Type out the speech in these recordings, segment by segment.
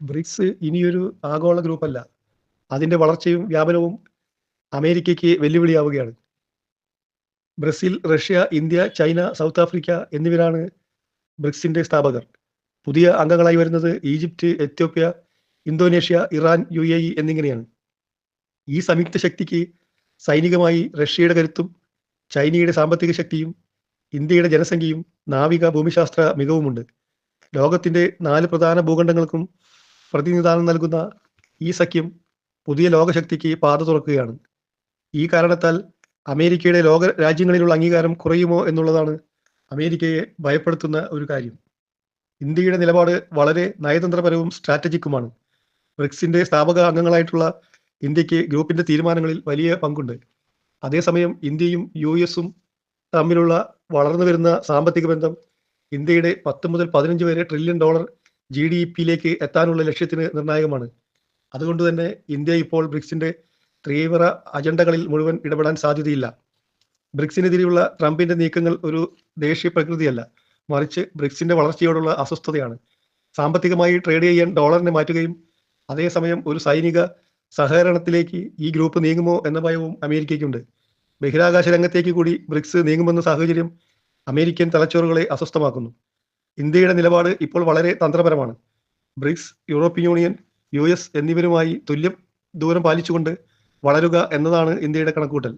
BRICS ഇനിയൊരു ആഗോള ഗ്രൂപ്പല്ല. അതിന്റെ വളർച്ചയും വ്യാപനവും അമേരിക്കയ്ക്ക് വെല്ലുവിളിയാവുകയാണ്. Brazil, Russia, India, China, South Africa എന്നിവരാണ് ബ്രിക്സിന്റെ സ്ഥാപകർ. പുതിയ അംഗങ്ങളായി വരുന്നത് Egypt, Ethiopia, Indonesia, Iran, UAE എന്നിങ്ങനെയാണ്. ഈ സംയുക്ത ശക്തിക്ക് സൈനികമായി റഷ്യയുടെ കരുത്തും ചൈനയുടെ സാമ്പത്തിക ശക്തിയും ഇന്ത്യയുടെ ജനസംഖ്യയും നാവിക ഭൂമിശാസ്ത്ര മികവുമുണ്ട്. ലോകത്തിന്റെ 4 പ്രധാന ഭൂഖണ്ഡങ്ങൾക്കും പ്രതിനിധാനം നൽകുന്ന ഈ സഖ്യം പുതിയ ലോകശക്തിക്ക് പാത തുറക്കുകയാണ്. ഈ കാരണത്താൽ അമേരിക്കയുടെ ലോക രാജ്യങ്ങളിലുള്ള അംഗീകാരം കുറയുമോ എന്നുള്ളതാണ് അമേരിക്കയെ ഭയപ്പെടുത്തുന്ന ഒരു കാര്യം. ഇന്ത്യയുടെ നിലപാട് വളരെ നയതന്ത്രപരവും സ്ട്രാറ്റജിക്കുമാണ്. ബ്രിക്സിന്റെ സ്ഥാപക അംഗങ്ങളായിട്ടുള്ള ഇന്ത്യക്ക് ഗ്രൂപ്പിന്റെ തീരുമാനങ്ങളിൽ വലിയ പങ്കുണ്ട്. അതേസമയം ഇന്ത്യയും US-ഉം തമ്മിലുള്ള വളർന്നു വരുന്ന സാമ്പത്തിക ബന്ധം ഇന്ത്യയുടെ 10 മുതൽ 15 വരെ ട്രില്യൺ ഡോളർ GDP-യിലേക്ക് എത്താനുള്ള ലക്ഷ്യത്തിന് നിർണായകമാണ്. അതുകൊണ്ട് തന്നെ ഇന്ത്യ ഇപ്പോൾ ബ്രിക്സിന്റെ തീവ്ര അജണ്ടകളിൽ മുഴുവൻ ഇടപെടാൻ സാധ്യതയില്ല. ബ്രിക്സിനെതിരെയുള്ള ട്രംപിന്റെ നീക്കങ്ങൾ ഒരു ദേശീയ പ്രകൃതിയല്ല, മറിച്ച് ബ്രിക്സിന്റെ വളർച്ചയോടുള്ള അസ്വസ്ഥതയാണ്. സാമ്പത്തികമായി ട്രേഡ് ചെയ്യാൻ ഡോളറിനെ മാറ്റുകയും അതേസമയം ഒരു സൈനിക സഹകരണത്തിലേക്ക് ഈ ഗ്രൂപ്പ് നീങ്ങുമോ എന്ന ഭയവും അമേരിക്കയ്ക്കുണ്ട്. ബഹിരാകാശ രംഗത്തേക്ക് കൂടി ബ്രിക്സ് നീങ്ങുമെന്ന സാഹചര്യം അമേരിക്കൻ തലച്ചോറുകളെ അസ്വസ്ഥമാക്കുന്നു. ഇന്ത്യയുടെ നിലപാട് ഇപ്പോൾ വളരെ തന്ത്രപരമാണ്. ബ്രിക്സ്, യൂറോപ്യൻ യൂണിയൻ, US എന്നിവരുമായി തുല്യം ദൂരം പാലിച്ചുകൊണ്ട് വളരുക എന്നതാണ് ഇന്ത്യയുടെ കണക്കുകൂട്ടൽ.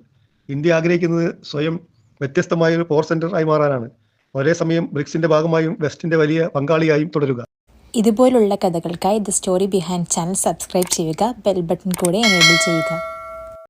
ഇന്ത്യ ആഗ്രഹിക്കുന്നത് സ്വയം വ്യത്യസ്തമായ ഒരു പവർ സെന്റർ ആയി മാറാനാണ്. ഒരേ സമയം ബ്രിക്സിന്റെ ഭാഗമായും വെസ്റ്റിന്റെ വലിയ പങ്കാളിയായും തുടരുക. ഇതുപോലുള്ള കഥകൾക്കായി the story behind channel subscribe ചെയ്യുക, ബെൽ ബട്ടൺ കൂടെ എനേബിൾ ചെയ്യുക.